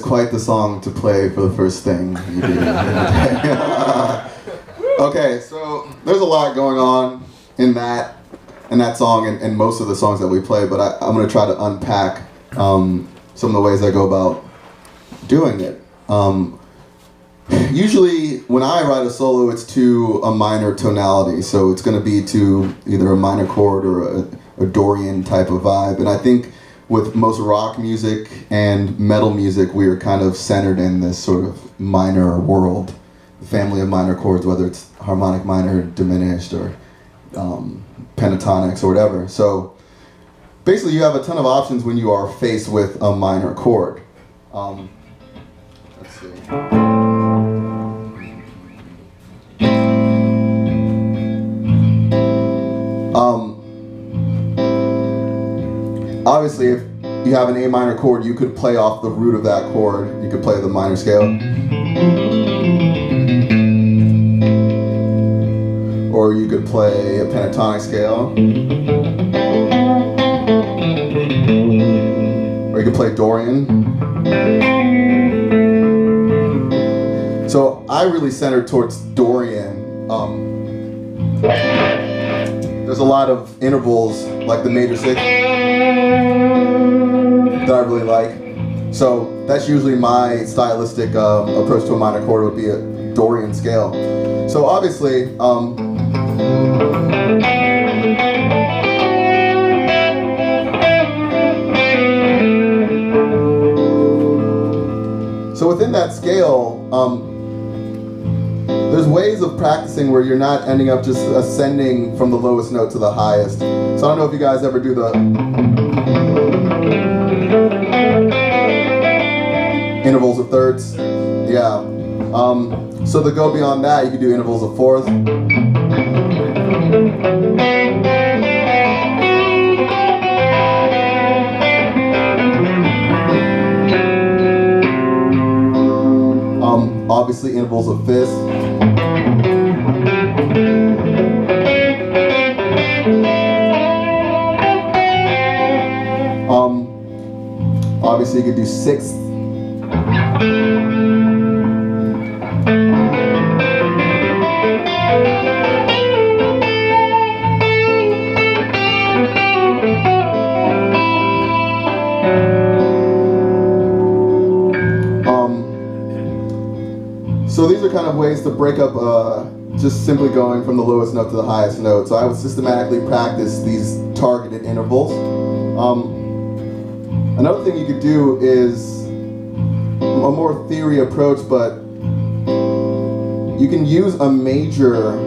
quite the song to play for the first thing you do. Okay, so there's a lot going on in that song and most of the songs that we play, but I'm going to try to unpack some of the ways I go about doing it. Usually when I write a solo, it's to a minor tonality, so it's going to be to either a minor chord or a Dorian type of vibe. And I think with most rock music and metal music, we are kind of centered in this sort of minor world, the family of minor chords, whether it's harmonic minor, diminished, or pentatonics or whatever. So basically you have a ton of options when you are faced with a minor chord. Let's see. Obviously, if you have an A minor chord, you could play off the root of that chord. You could play the minor scale. Or you could play a pentatonic scale. Or you could play Dorian. So I really centered towards Dorian. There's a lot of intervals, like the major sixth, that I really like. So that's usually my stylistic approach to a minor chord, would be a Dorian scale. So obviously, so within that scale, there's ways of practicing where you're not ending up just ascending from the lowest note to the highest. So I don't know if you guys ever do the intervals of thirds. Yeah. So to go beyond that, you can do intervals of fourths. Obviously intervals of fifths. Obviously you could do sixths. So these are kind of ways to break up just simply going from the lowest note to the highest note. So I would systematically practice these targeted intervals. Another thing you could do is a more theory approach, but you can use a major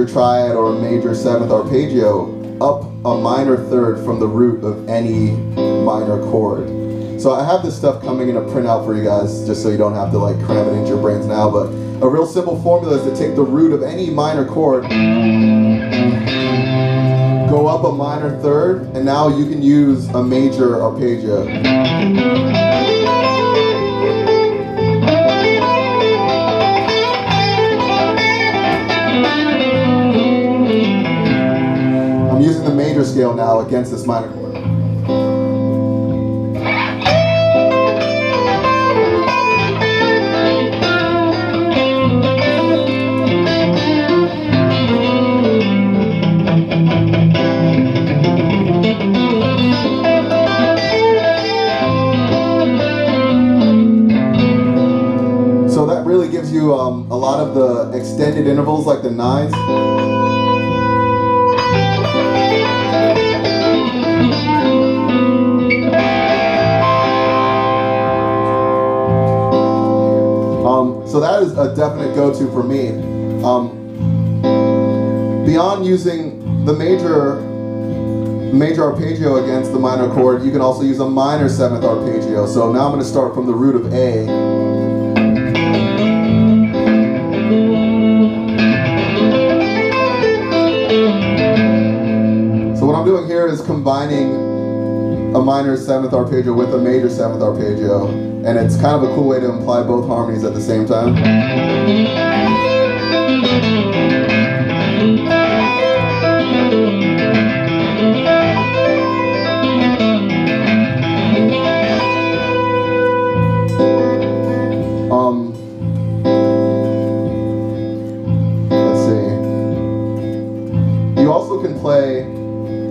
triad or a major seventh arpeggio up a minor third from the root of any minor chord. So I have this stuff coming in a printout for you guys, just so you don't have to like cram it into your brains now, but a real simple formula is to take the root of any minor chord, go up a minor third, and now you can use a major arpeggio. I'm using the major scale now against this minor chord. Gives you a lot of the extended intervals like the nines. So that is a definite go-to for me. Beyond using the major arpeggio against the minor chord, you can also use a minor seventh arpeggio. So now I'm going to start from the root of A. What I'm doing here is combining a minor seventh arpeggio with a major seventh arpeggio, and it's kind of a cool way to imply both harmonies at the same time.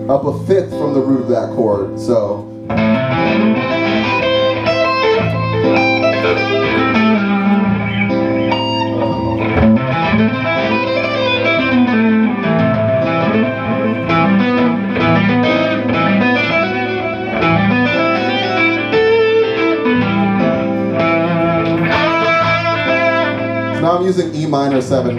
up a fifth from the root of that chord. So now I'm using E minor 7.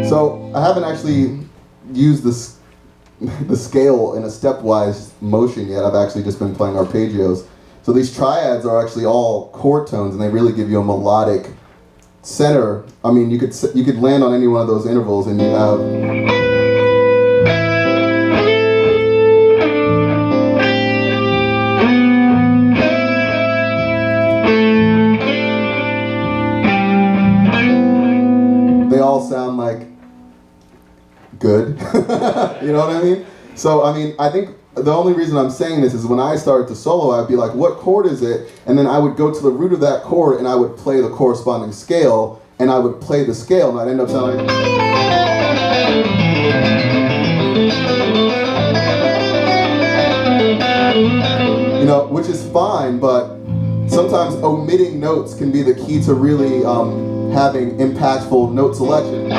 So I haven't actually used this, the scale in a stepwise motion yet. I've actually just been playing arpeggios. So these triads are actually all chord tones, and they really give you a melodic center. I mean, you could land on any one of those intervals, and you have. They all sound like good. You know what I mean? So, I mean, I think the only reason I'm saying this is when I started to solo, I'd be like, what chord is it? And then I would go to the root of that chord and I would play the corresponding scale, and I would play the scale, and I'd end up sounding like... You know, which is fine, but sometimes omitting notes can be the key to really having impactful note selection.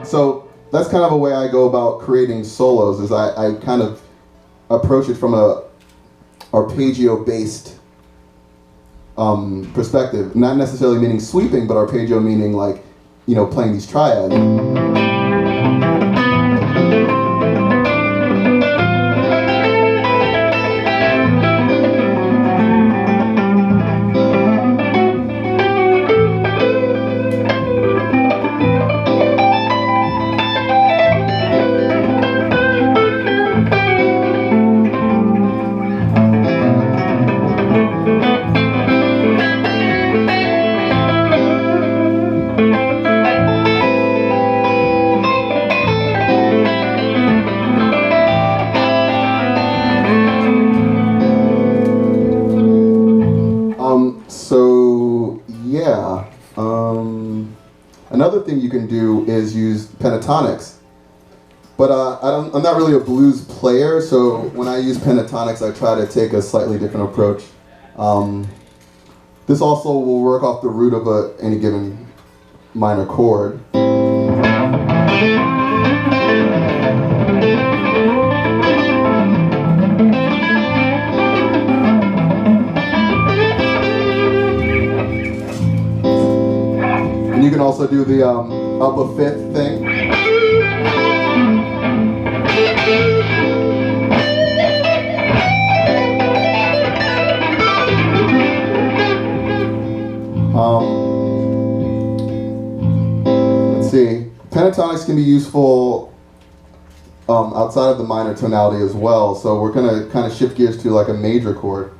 So that's kind of a way I go about creating solos, is I kind of approach it from a arpeggio-based perspective. Not necessarily meaning sweeping, but arpeggio meaning like, you know, playing these triads. Another thing you can do is use Pentatonix. But I'm not really a blues player, so when I use Pentatonix, I try to take a slightly different approach. This also will work off the root of any given minor chord. And you can also do the up a fifth thing. Let's see. Pentatonix can be useful outside of the minor tonality as well. So we're going to kind of shift gears to like a major chord.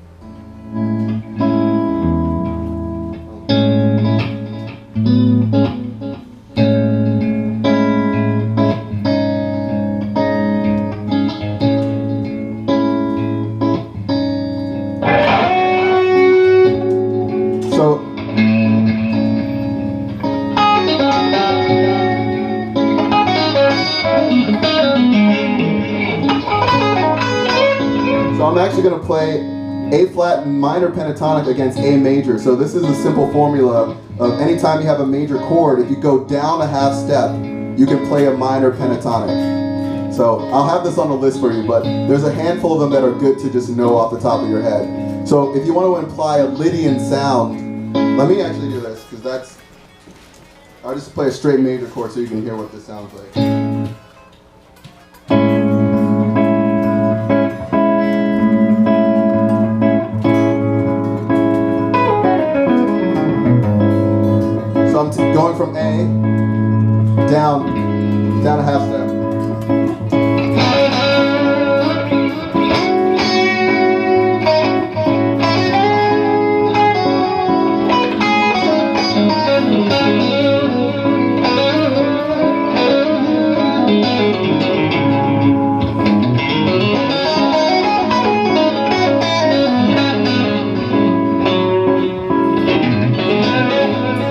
So I'm actually going to play A flat minor pentatonic against A major. So this is a simple formula of anytime you have a major chord, if you go down a half step, you can play a minor pentatonic. So I'll have this on the list for you, but there's a handful of them that are good to just know off the top of your head. So if you want to imply a Lydian sound, let me actually do this, because I'll just play a straight major chord so you can hear what this sounds like. from A down a half step.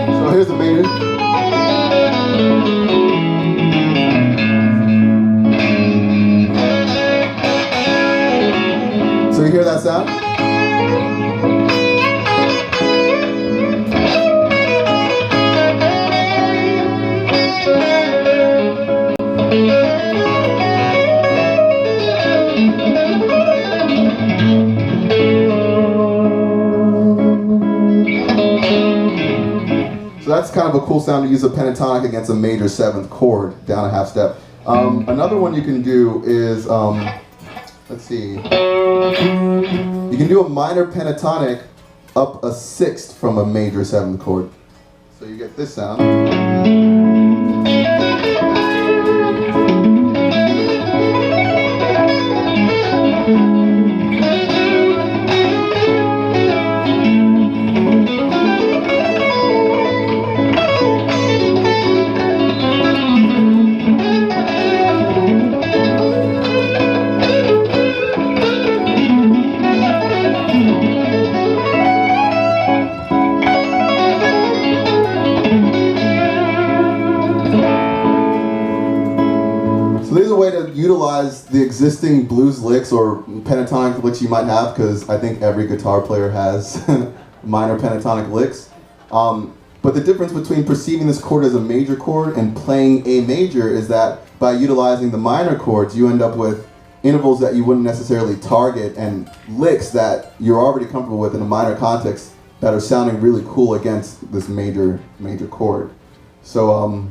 So here's the major. So you hear that sound? So that's kind of a cool sound to use a pentatonic against a major 7th chord down a half step. Another one you can do is, let's see, you can do a minor pentatonic up a 6th from a major 7th chord. So you get this sound. There's a way to utilize the existing blues licks or pentatonic licks you might have, because I think every guitar player has minor pentatonic licks. But the difference between perceiving this chord as a major chord and playing A major is that by utilizing the minor chords, you end up with intervals that you wouldn't necessarily target and licks that you're already comfortable with in a minor context that are sounding really cool against this major chord. So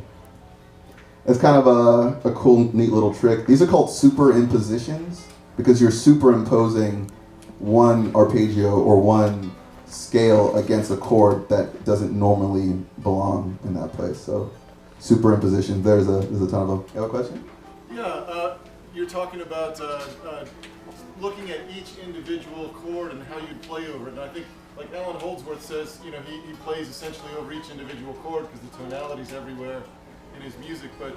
it's kind of a cool, neat little trick. These are called superimpositions because you're superimposing one arpeggio or one scale against a chord that doesn't normally belong in that place. So superimposition, there's a ton of them. You have a question? Yeah, you're talking about looking at each individual chord and how you'd play over it. And I think, like Alan Holdsworth says, you know, he plays essentially over each individual chord because the tonality's everywhere in his music, but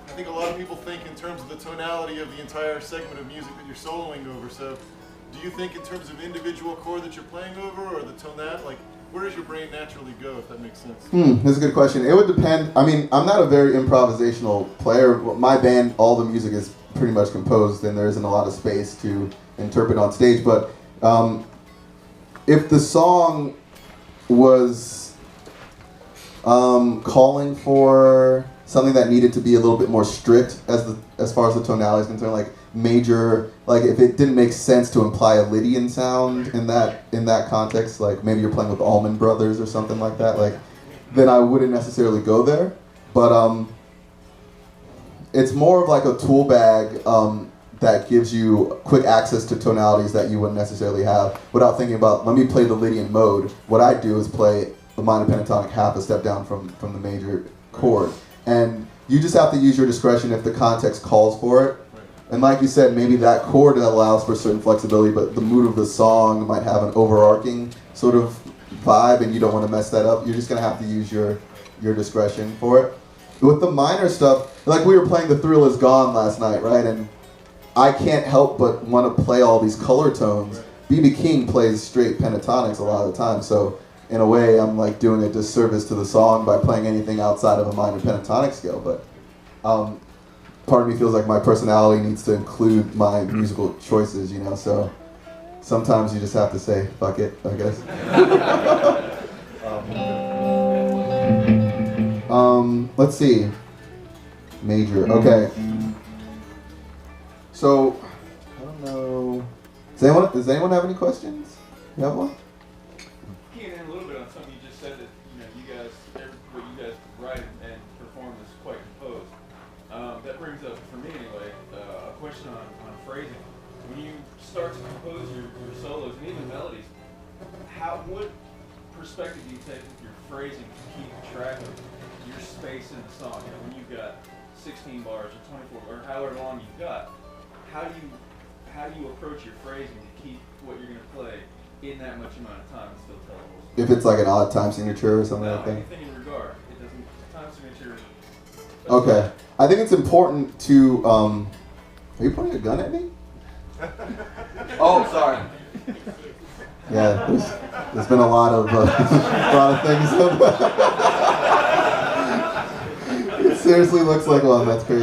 I think a lot of people think in terms of the tonality of the entire segment of music that you're soloing over. So do you think in terms of individual chord that you're playing over, or the tonality, like where does your brain naturally go, if that makes sense? That's a good question. It would depend. I mean, I'm not a very improvisational player. My band, all the music is pretty much composed and there isn't a lot of space to interpret on stage, but if the song was calling for something that needed to be a little bit more strict as far as the tonality is concerned, like major, like if it didn't make sense to imply a Lydian sound in that context, like maybe you're playing with Allman Brothers or something like that, like then I wouldn't necessarily go there. But it's more of like a tool bag that gives you quick access to tonalities that you wouldn't necessarily have without thinking about, let me play the Lydian mode. What I do is play the minor pentatonic half a step down from the major chord. And you just have to use your discretion if the context calls for it. And like you said, maybe that chord allows for certain flexibility, but the mood of the song might have an overarching sort of vibe and you don't want to mess that up. You're just going to have to use your discretion for it. With the minor stuff, like we were playing The Thrill Is Gone last night, right? And I can't help but want to play all these color tones. B.B. King plays straight pentatonics a lot of the time, so in a way, I'm like doing a disservice to the song by playing anything outside of a minor pentatonic scale. But part of me feels like my personality needs to include my musical choices, you know. So sometimes you just have to say "fuck it," I guess. Let's see. Major. Okay. So I don't know. Does anyone have any questions? You have one? That brings up, for me anyway, a question on phrasing. When you start to compose your solos and even melodies, what perspective do you take with your phrasing to keep track of your space in the song? You know, when you've got 16 bars or 24 or however long you've got, how do you approach your phrasing to keep what you're going to play in that much amount of time and still tell it? If it's like an odd time signature or something like that? Anything in regard. It doesn't, time signature. Okay. I think it's important to, are you pointing a gun at me? Oh, sorry. Yeah, there's been a lot of things. It seriously looks like one. That's crazy.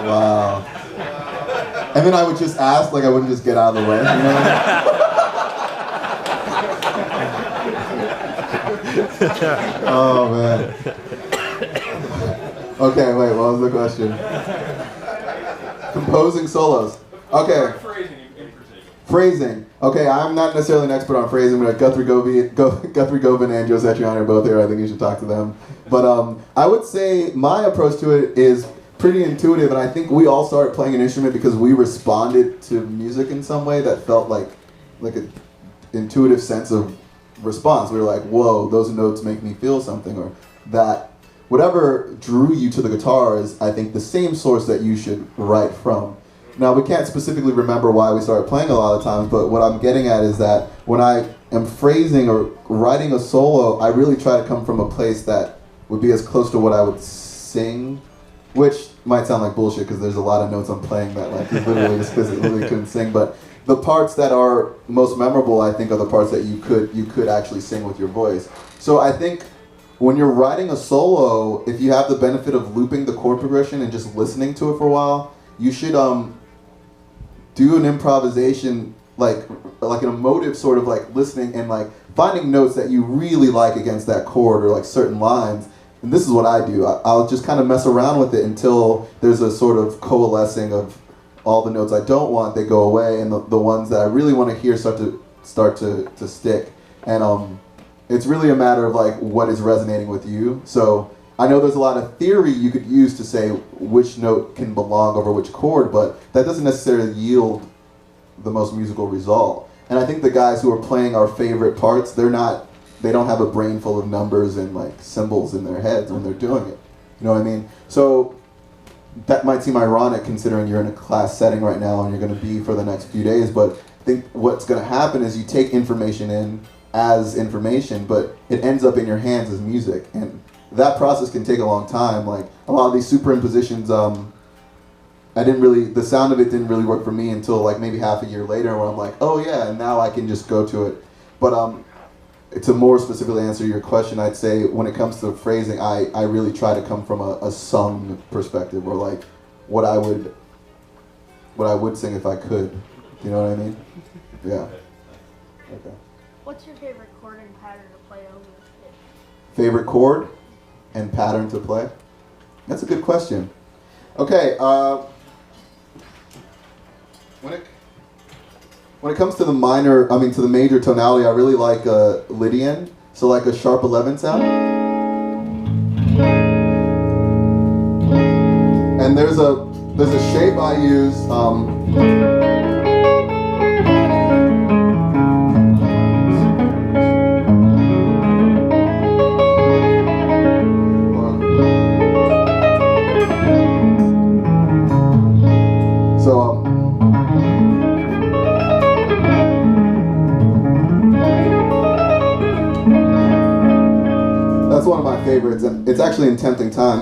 Wow. And then I would just ask, like I wouldn't just get out of the way, you know? Oh man. Okay, wait, what was the question? Composing solos. Okay. Phrasing. Okay, I'm not necessarily an expert on phrasing, but Guthrie Govan and Joe Satriani are both here. I think you should talk to them. But I would say my approach to it is pretty intuitive, and I think we all started playing an instrument because we responded to music in some way that felt like an intuitive sense of response. We were like, whoa, those notes make me feel something, or that whatever drew you to the guitar is, I think, the same source that you should write from. Now, we can't specifically remember why we started playing a lot of times, but what I'm getting at is that when I am phrasing or writing a solo, I really try to come from a place that would be as close to what I would sing, which might sound like bullshit because there's a lot of notes I'm playing that like you literally just physically couldn't sing, but the parts that are most memorable, I think, are the parts that you could actually sing with your voice. So I think when you're writing a solo, if you have the benefit of looping the chord progression and just listening to it for a while, you should do an improvisation, like an emotive sort of like listening and like finding notes that you really like against that chord or like certain lines. And this is what I do. I'll just kind of mess around with it until there's a sort of coalescing of all the notes I don't want, they go away, and the ones that I really want to hear start to stick. And it's really a matter of like what is resonating with you. So I know there's a lot of theory you could use to say which note can belong over which chord, but that doesn't necessarily yield the most musical result. And I think the guys who are playing our favorite parts, they don't have a brain full of numbers and like symbols in their heads when they're doing it. You know what I mean? So that might seem ironic considering you're in a class setting right now and you're going to be for the next few days, but I think what's going to happen is you take information in as information, but it ends up in your hands as music. And that process can take a long time. Like a lot of these superimpositions, the sound of it didn't really work for me until like maybe half a year later where I'm like, oh yeah, and now I can just go to it. But to more specifically answer your question, I'd say when it comes to phrasing, I really try to come from a sung perspective, or like what I would sing if I could. You know what I mean? Yeah. Okay. What's your favorite chord and pattern to play over it? Favorite chord and pattern to play? That's a good question. Okay. When it comes to the major tonality, I really like Lydian, so like a sharp 11 sound. And there's a shape I use. That's one of my favorites, and it's actually in Tempting Time.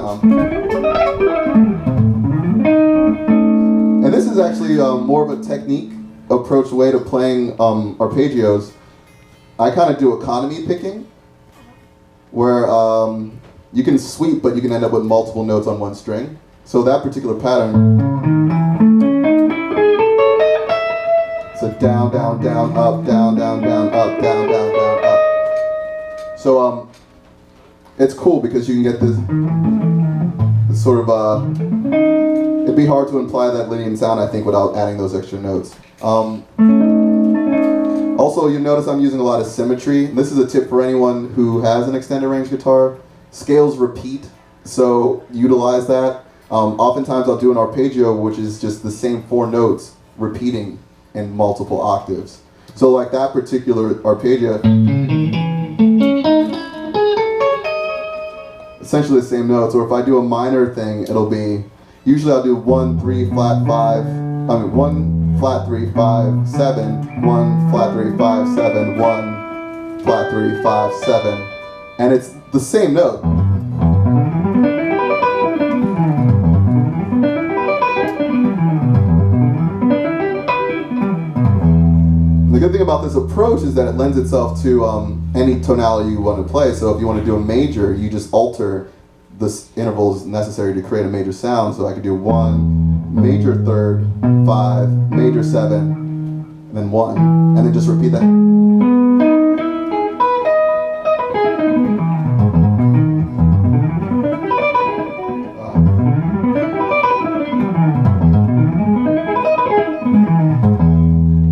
And this is actually more of a technique approach way to playing arpeggios. I kind of do economy picking, where you can sweep, but you can end up with multiple notes on one string. So that particular pattern, it's a down, down, down, up, down, down, down, up, down, down, down, up. So it's cool because you can get this sort of it'd be hard to imply that Lydian sound, I think, without adding those extra notes. Also, you notice I'm using a lot of symmetry. This is a tip for anyone who has an extended range guitar. Scales repeat, so utilize that. Oftentimes I'll do an arpeggio, which is just the same 4 notes repeating in multiple octaves. So like that particular arpeggio, essentially the same notes. Or if I do a minor thing, it'll be, usually I'll do 1, 3, flat, 5, 1, flat, 3, 5, 7, 1, flat, 3, 5, 7, 1, flat, 3, 5, 7. And it's the same note. The good thing about this approach is that it lends itself to any tonality you want to play. So if you want to do a major, you just alter the intervals necessary to create a major sound. So I could do 1, major third, 5, major 7, and then 1, and then just repeat that.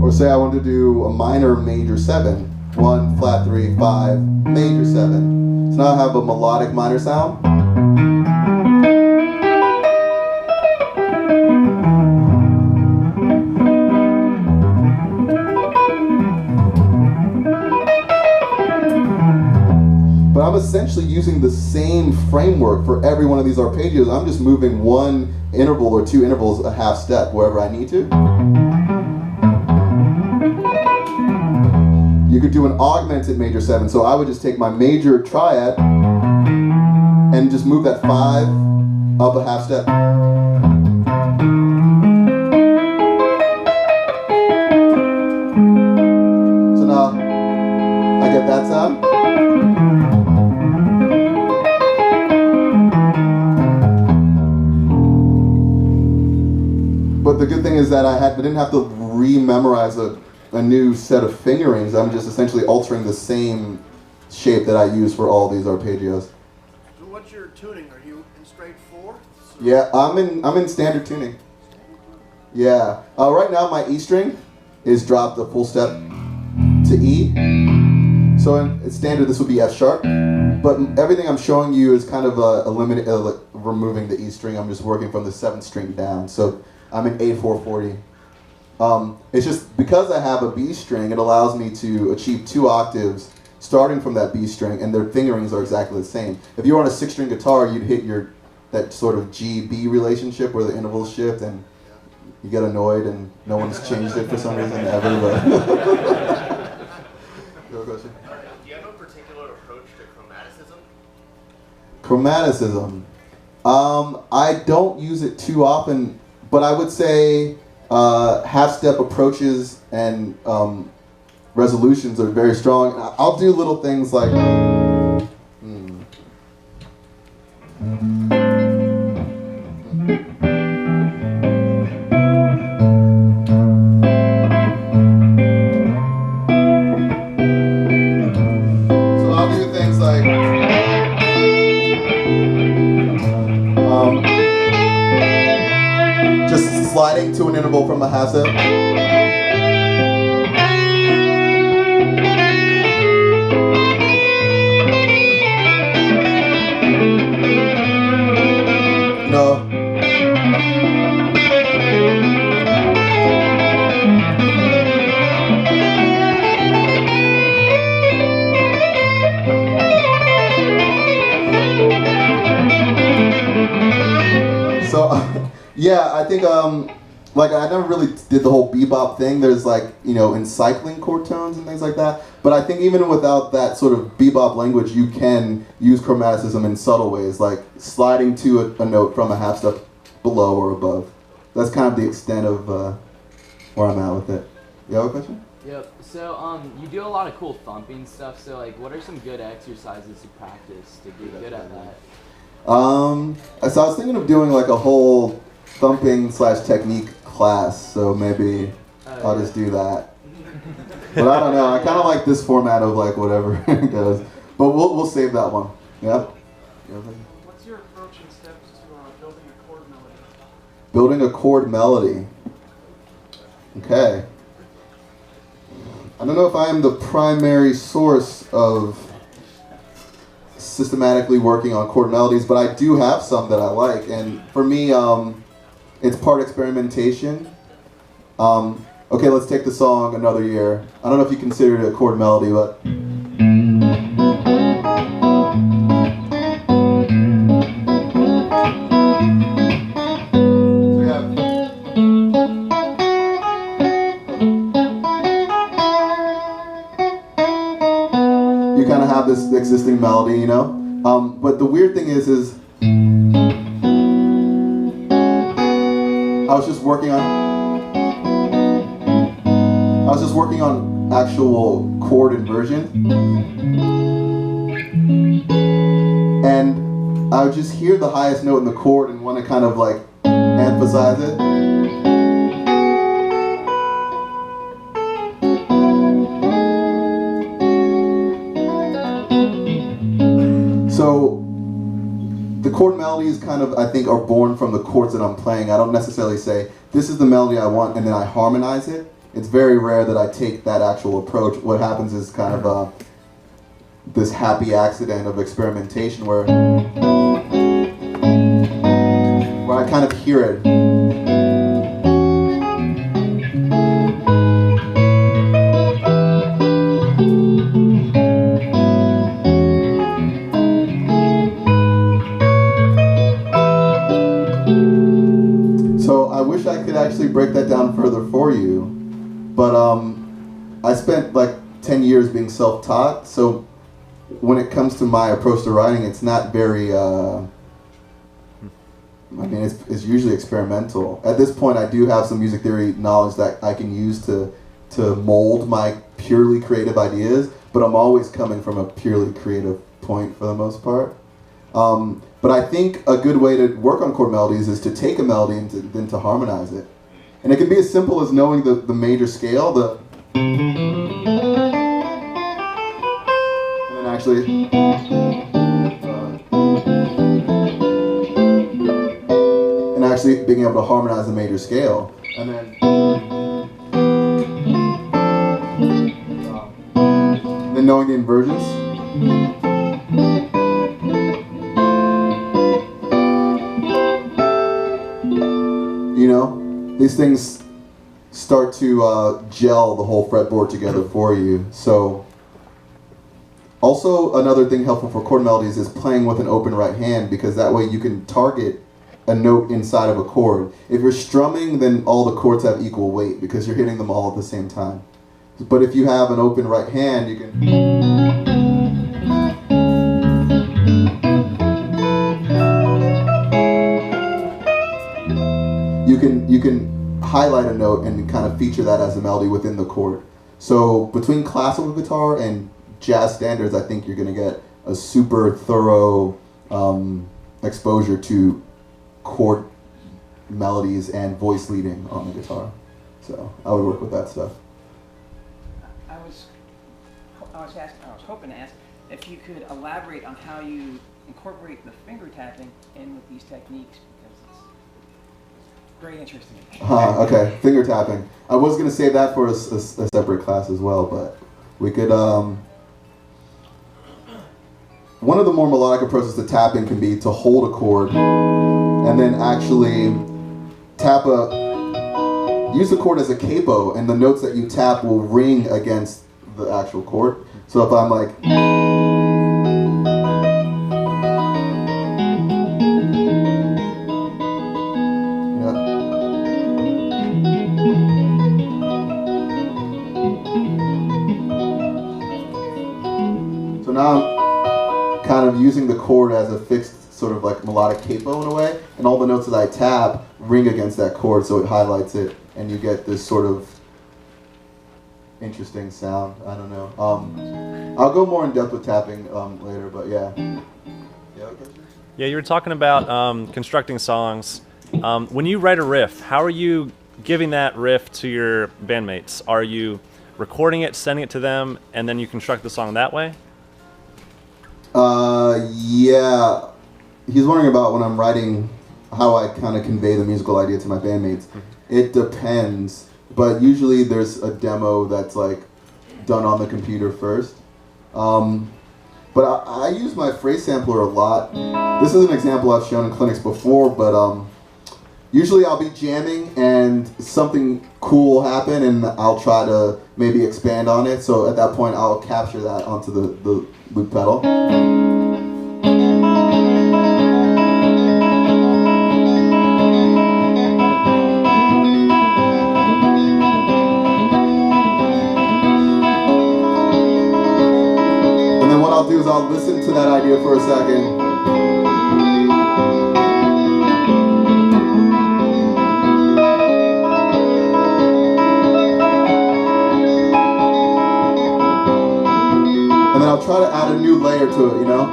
Or say I want to do a minor major 7. 1, flat 3, 5, major 7. So now I have a melodic minor sound. But I'm essentially using the same framework for every one of these arpeggios. I'm just moving one interval or two intervals a half step wherever I need to. You could do an augmented major 7, so I would just take my major triad and just move that 5 up a half step. So now I get that sound. But the good thing is that I didn't have to re-memorize a new set of fingerings. I'm just essentially altering the same shape that I use for all these arpeggios. So what's your tuning? Are you in straight 4? Yeah, I'm in standard tuning. Yeah. Right now my E string is dropped a full step to E. So in standard this would be F sharp. But everything I'm showing you is kind of removing the E string. I'm just working from the 7th string down. So I'm in A440. It's just because I have a B string, it allows me to achieve 2 octaves starting from that B string, and their fingerings are exactly the same. If you were on a 6-string guitar, you'd hit that sort of G-B relationship where the intervals shift, and you get annoyed, and no one's changed it for some reason ever. But you have a question? Do you have a particular approach to chromaticism? Chromaticism. I don't use it too often, but I would say half-step approaches and resolutions are very strong. I'll do little things like so I'll do things like just sliding to an interval from a half step. No. So, yeah, I think like I never really did the whole bebop thing. There's like, encycling chord tones and things like that. But I think even without that sort of bebop language, you can use chromaticism in subtle ways, like sliding to a note from a half step below or above. That's kind of the extent of where I'm at with it. You have a question? Yep. So you do a lot of cool thumping stuff. So like, what are some good exercises to practice to get good at that? So I was thinking of doing like a whole thumping / technique class. So maybe I'll just do that. But I don't know. I kind of like this format of like whatever it goes. But we'll save that one. Yeah. What's your approach and steps to building a chord melody? Building a chord melody. Okay. I don't know if I am the primary source of systematically working on chord melodies, but I do have some that I like. And for me, it's part experimentation. Okay, let's take the song Another Year. I don't know if you consider it a chord melody, but you kind of have this existing melody, you know. But the weird thing is I was just working on actual chord inversion, and I would just hear the highest note in the chord and want to kind of like emphasize it. So the chord melodies kind of, I think, are born from the chords that I'm playing. I don't necessarily say, this is the melody I want, and then I harmonize it. It's very rare that I take that actual approach. What happens is kind of this happy accident of experimentation where I kind of hear it. So I wish I could actually break that down further for you, but I spent like 10 years being self-taught, so when it comes to my approach to writing, it's not very, it's usually experimental. At this point, I do have some music theory knowledge that I can use to mold my purely creative ideas, but I'm always coming from a purely creative point for the most part. But I think a good way to work on chord melodies is to take a melody and then to harmonize it. And it can be as simple as knowing the major scale, and then actually being able to harmonize the major scale, and then knowing the inversions. You know, these things start to gel the whole fretboard together for you. So also another thing helpful for chord melodies is playing with an open right hand, because that way you can target a note inside of a chord. If you're strumming, then all the chords have equal weight because you're hitting them all at the same time. But if you have an open right hand, you can highlight a note and kind of feature that as a melody within the chord. So between classical guitar and jazz standards, I think you're going to get a super thorough exposure to chord melodies and voice leading on the guitar. So I would work with that stuff. I was hoping to ask if you could elaborate on how you incorporate the finger tapping in with these techniques, because it's very interesting. Okay, finger tapping. I was going to save that for a separate class as well, but we could. One of the more melodic approaches to tapping can be to hold a chord and then actually use the chord as a capo, and the notes that you tap will ring against the actual chord. So if I'm like, so now I'm kind of using the chord as a fixed sort of like melodic capo in a way, and all the notes that I tap ring against that chord, so it highlights it, and you get this sort of interesting sound. I don't know. I'll go more in depth with tapping later, but yeah. Yeah, you were talking about constructing songs. When you write a riff, how are you giving that riff to your bandmates? Are you recording it, sending it to them, and then you construct the song that way? Yeah. He's wondering about when I'm writing, how I kind of convey the musical idea to my bandmates. It depends, but usually there's a demo that's like done on the computer first. But I use my phrase sampler a lot. This is an example I've shown in clinics before, but usually I'll be jamming and something cool will happen, and I'll try to maybe expand on it. So at that point, I'll capture that onto the loop pedal. And then what I'll do is I'll listen to that idea for a second. And then I'll try to add a new layer to it, you know?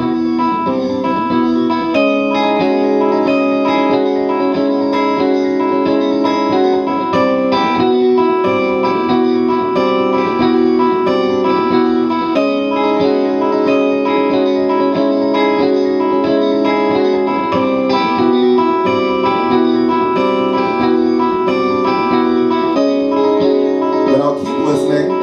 Then I'll keep listening.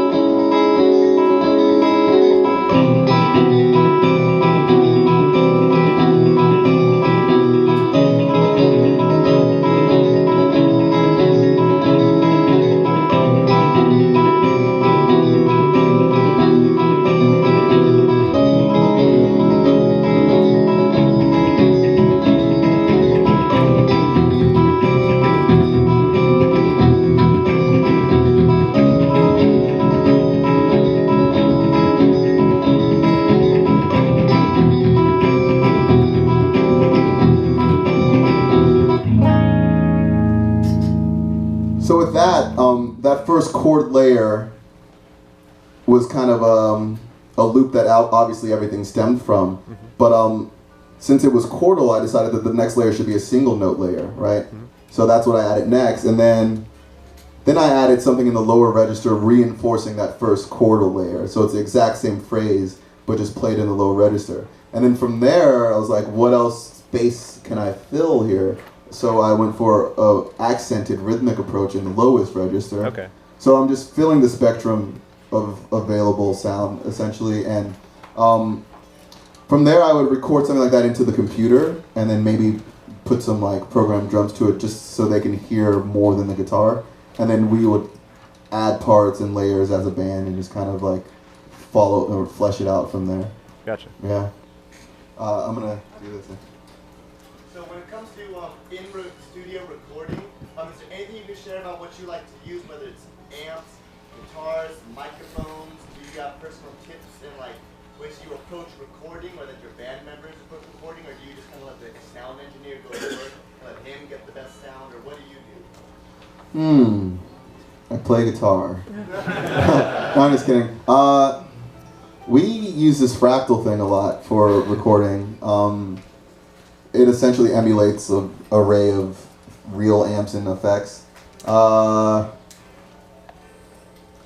So with that, that first chord layer was kind of a loop that obviously everything stemmed from. But since it was chordal, I decided that the next layer should be a single note layer, right? So that's what I added next, and then I added something in the lower register reinforcing that first chordal layer. So it's the exact same phrase, but just played in the lower register. And then from there, I was like, what else space can I fill here? So I went for a accented rhythmic approach in the lowest register. Okay. So I'm just filling the spectrum of available sound, essentially, and from there I would record something like that into the computer, and then maybe put some like programmed drums to it, just so they can hear more than the guitar, and then we would add parts and layers as a band, and just kind of like follow or flesh it out from there. Gotcha. Yeah. I'm gonna do this. So when it comes to in-studio recording, is there anything you can share about what you like to use, whether it's amps, guitars, microphones? Do you have personal tips and like ways you approach recording, or that your band members approach recording, or do you just kind of let the sound engineer go to work and let him get the best sound, or what do you do? I play guitar. No, I'm just kidding. We use this Fractal thing a lot for recording. It essentially emulates an array of real amps and effects. I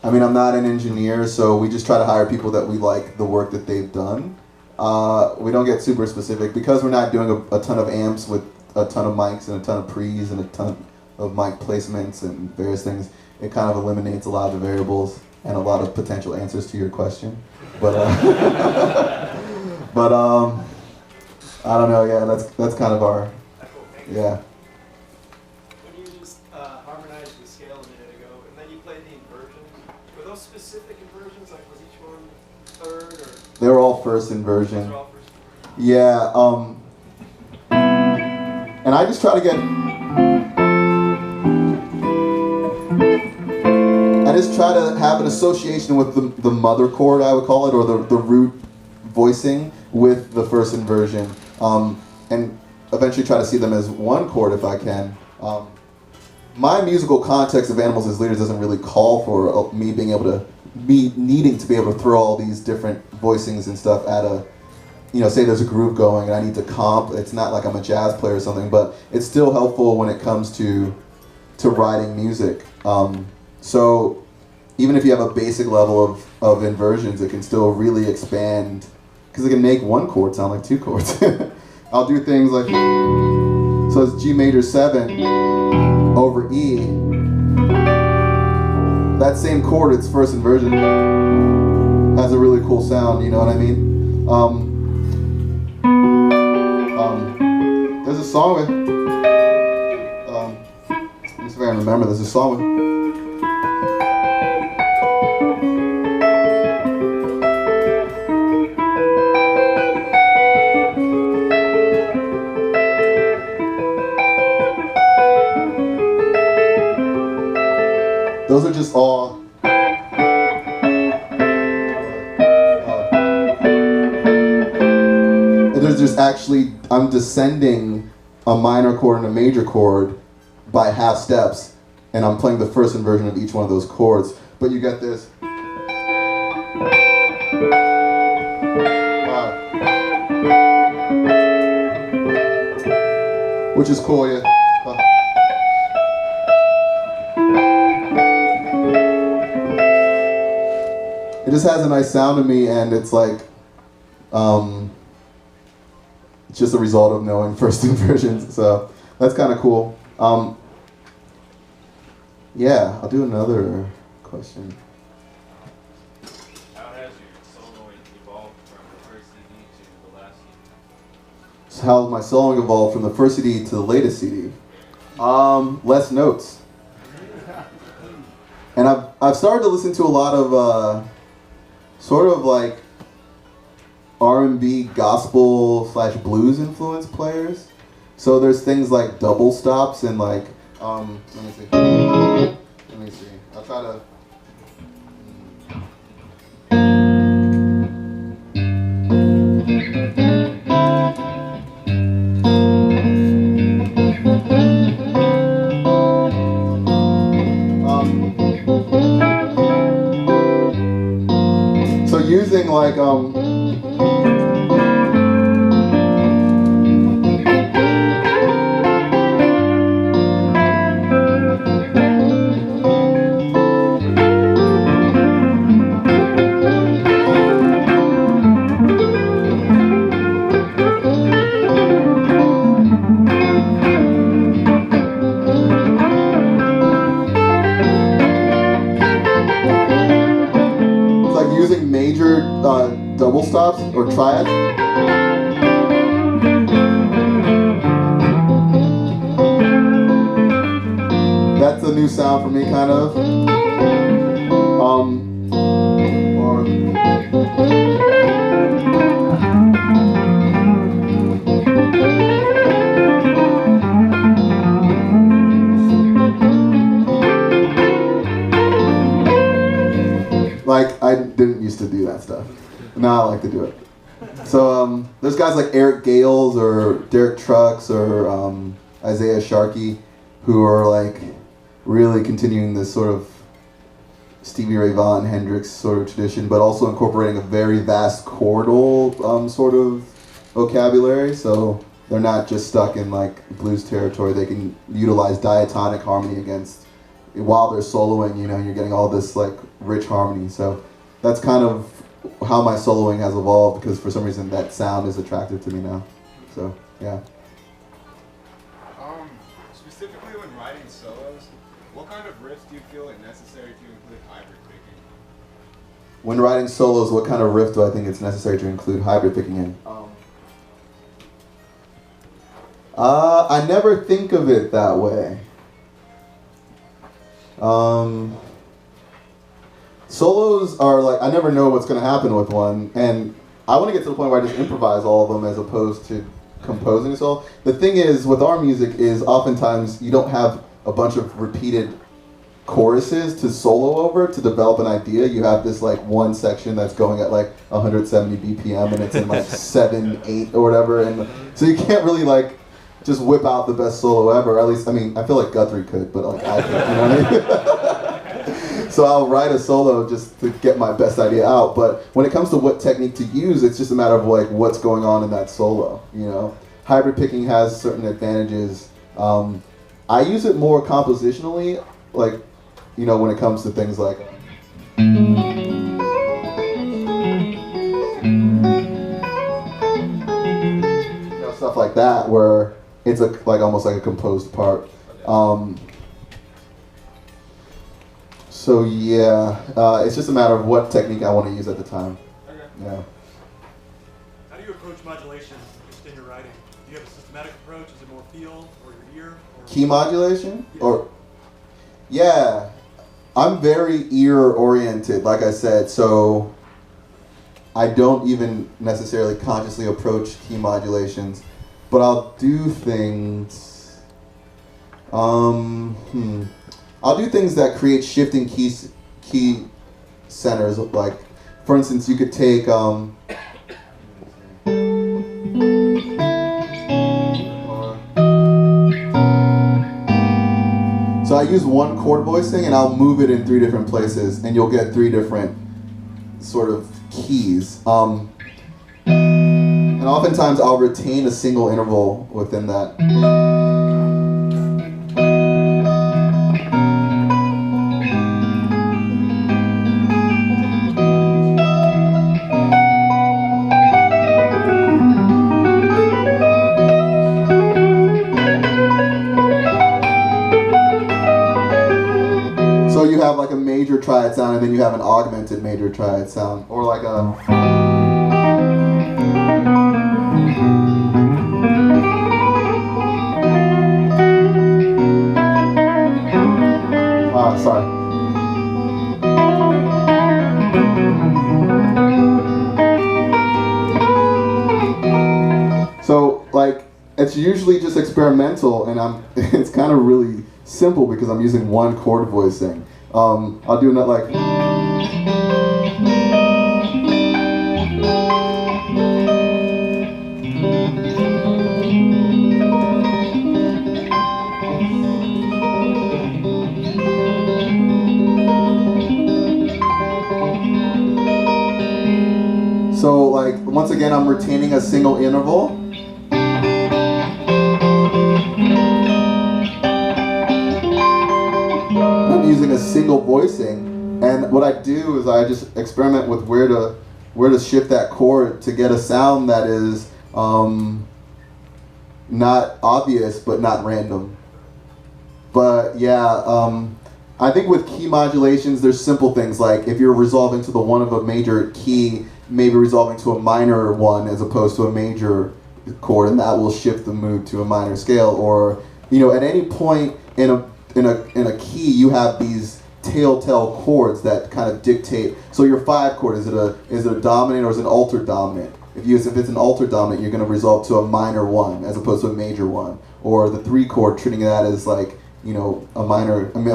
mean, I'm not an engineer, so we just try to hire people that we like the work that they've done. We don't get super specific because we're not doing a ton of amps with a ton of mics and a ton of pre's and a ton of mic placements and various things. It kind of eliminates a lot of the variables and a lot of potential answers to your question. But I don't know. Yeah, that's kind of our yeah. When you just harmonized the scale a minute ago, and then you played the inversions, were those specific inversions? Like, was each one third or? They were all first inversion. Those were all first inversion. Yeah. And I just try to get. I just try to have an association with the mother chord, I would call it, or the root voicing with the first inversion, and eventually try to see them as one chord if I can. My musical context of Animals as Leaders doesn't really call for me needing to be able to throw all these different voicings and stuff at a, say there's a groove going and I need to comp. It's not like I'm a jazz player or something, but it's still helpful when it comes to writing music. So even if you have a basic level of inversions, it can still really expand, because it can make one chord sound like two chords. I'll do things like, so it's G major 7 over E. That same chord, its first inversion, has a really cool sound, you know what I mean? There's a song with, let me see if I can remember, there's a song with, those are just all just actually, I'm descending a minor chord and a major chord by half steps, and I'm playing the first inversion of each one of those chords. But you get this. Which is cool, yeah. It just has a nice sound to me, and it's like, it's just a result of knowing first inversions, so that's kind of cool. Yeah, I'll do another question. How has your soloing evolved from the first CD to the last CD? So how has my soloing evolved from the first CD to the latest CD? Less notes. And I've started to listen to a lot of sort of like R&B gospel / blues influenced players. So there's things like double stops and like let me see. I'll try to. So using like major double stops or triads. That's a new sound for me, kind of. Like, I didn't used to do that stuff. Now I like to do it. So there's guys like Eric Gales or Derek Trucks or Isaiah Sharkey who are like really continuing this sort of Stevie Ray Vaughan, Hendrix sort of tradition, but also incorporating a very vast chordal sort of vocabulary. So they're not just stuck in like blues territory. They can utilize diatonic harmony against, while they're soloing, you know, you're getting all this like rich harmony. So that's kind of how my soloing has evolved, because for some reason that sound is attractive to me now. So yeah. Specifically when writing solos, what kind of riffs do you feel it necessary to include hybrid picking? When writing solos, what kind of riff do I think it's necessary to include hybrid picking in? I never think of it that way. Solos are like, I never know what's going to happen with one, and I want to get to the point where I just improvise all of them as opposed to composing a solo. The thing is, with our music is oftentimes you don't have a bunch of repeated choruses to solo over to develop an idea. You have this like one section that's going at like 170 BPM and it's in like 7/8 or whatever, and so you can't really like just whip out the best solo ever. At least, I mean, I feel like Guthrie could, but like I can't, you know what I mean? So I'll write a solo just to get my best idea out. But when it comes to what technique to use, it's just a matter of like what's going on in that solo. You know, hybrid picking has certain advantages. I use it more compositionally, like, you know, when it comes to things like. Stuff like that, where it's a, like almost like a composed part. So yeah, it's just a matter of what technique I want to use at the time. Okay. Yeah. How do you approach modulation in your writing? Do you have a systematic approach? Is it more feel or your ear? Or Key modulation? Yeah. Or yeah, I'm very ear oriented, like I said, so I don't even necessarily consciously approach key modulations, but I'll do things. I'll do things that create shifting key centers. Like, for instance, you could take. You use one chord voicing and I'll move it in 3 different places, and you'll get 3 different sort of keys. And oftentimes I'll retain a single interval within that. So you have like a major triad sound, and then you have an augmented major triad sound, or like a... sorry. So like, it's usually just experimental, and it's kind of really simple because I'm using one chord voicing. I'll do that like... So like, once again, I'm retaining a single interval. I'm using a single voicing, and what I do is I just experiment with where to shift that chord to get a sound that is not obvious but not random. But yeah, I think with key modulations, there's simple things like if you're resolving to the one of a major key, maybe resolving to a minor one as opposed to a major chord, and that will shift the mood to a minor scale. Or, you know, at any point in a key, you have these telltale chords that kind of dictate. So your 5 chord, is it a dominant or is it an altered dominant? If it's an altered dominant, you're going to resolve to a minor 1 as opposed to a major 1. Or the 3 chord, treating that as like, you know, a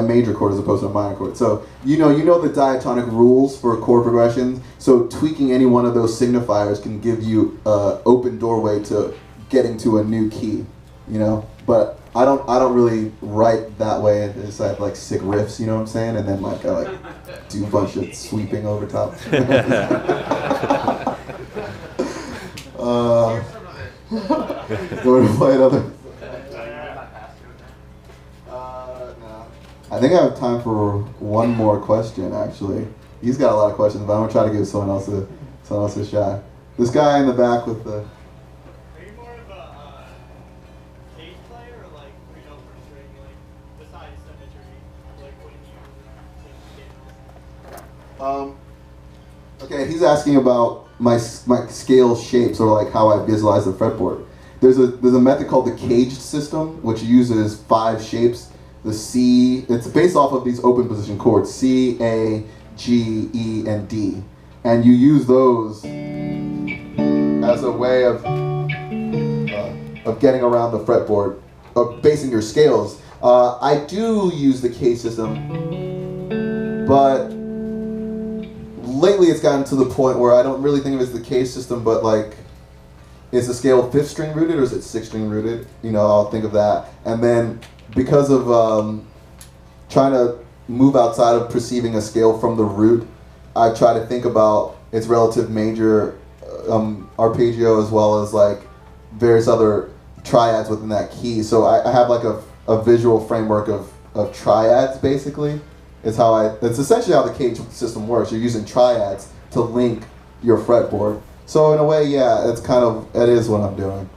major chord as opposed to a minor chord. So you know the diatonic rules for chord progressions. So tweaking any one of those signifiers can give you an open doorway to getting to a new key. You know, but I don't really write that way. It's like sick riffs, you know what I'm saying? And then like I do a bunch of sweeping over top. You want to play another? I think I have time for one more question, actually. He's got a lot of questions, but I'm going to try to give someone else a shot. This guy in the back with the... Are you more of a cage player, or like read over string, like besides symmetry, like when you scales? Okay, he's asking about my scale shapes, or like how I visualize the fretboard. There's a method called the caged system, which uses 5 shapes. The C, it's based off of these open position chords, C, A, G, E, and D. And you use those as a way of getting around the fretboard, of basing your scales. I do use the cage system, but lately it's gotten to the point where I don't really think of it as the cage system, but like, is the scale 5th string rooted or is it 6th string rooted? You know, I'll think of that. And then because of trying to move outside of perceiving a scale from the root, I try to think about its relative major arpeggio, as well as like various other triads within that key. So I have like a visual framework of triads, basically. It's essentially how the cage system works. You're using triads to link your fretboard. So in a way, yeah, it is what I'm doing.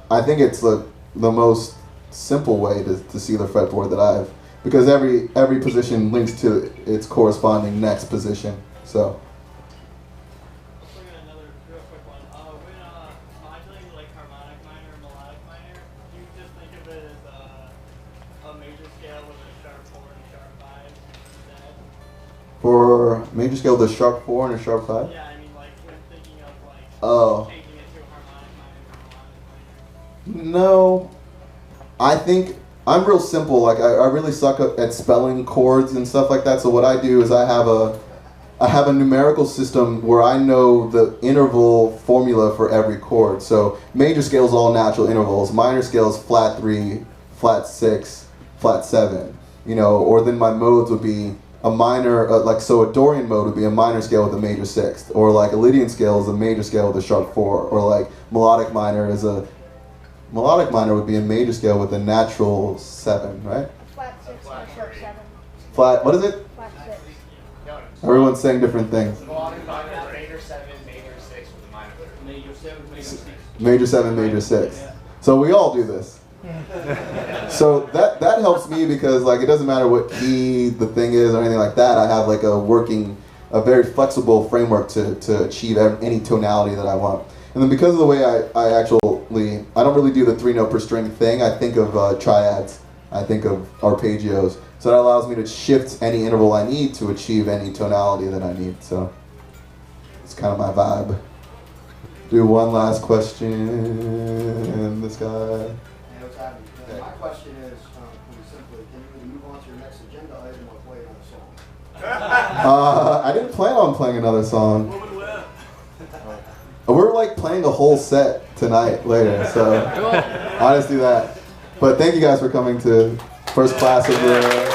I think it's the most simple way to see the fretboard that I have, because every position links to its corresponding next position. So. Let's look at another real quick one. When modulating like harmonic minor and melodic minor, do you just think of it as a major scale with a sharp 4 and a sharp 5 instead? For major scale, the sharp 4 and a sharp 5? Yeah, I mean like when thinking of like changing it to harmonic minor or melodic minor. No. I think I'm real simple. Like I really suck at spelling chords and stuff like that. So what I do is I have a numerical system where I know the interval formula for every chord. So major scale is all natural intervals. Minor scale is flat 3, flat 6, flat 7. you know, or then my modes would be a minor, so a Dorian mode would be a minor scale with a major sixth, or like a Lydian scale is a major scale with a sharp 4, or like melodic minor would be a major scale with a natural 7, right? Flat 6 or sharp 7. Flat, what is it? Flat 6. Everyone's saying different things. Melodic minor, major 7, major 6 with a minor 3. Major 7, major 6. Major 7, major 6. So we all do this. So that helps me because like it doesn't matter what key the thing is or anything like that. I have like a very flexible framework to achieve any tonality that I want. And then because of the way I don't really do the 3-note per string thing. I think of triads. I think of arpeggios. So that allows me to shift any interval I need to achieve any tonality that I need. So it's kind of my vibe. Do one last question. This guy. Hey, what's happening? My question is, pretty simply, can you move on to your next agenda item or play another song? I didn't plan on playing another song. We're like playing a whole set tonight later, so I'll just do that. But thank you guys for coming to first class of the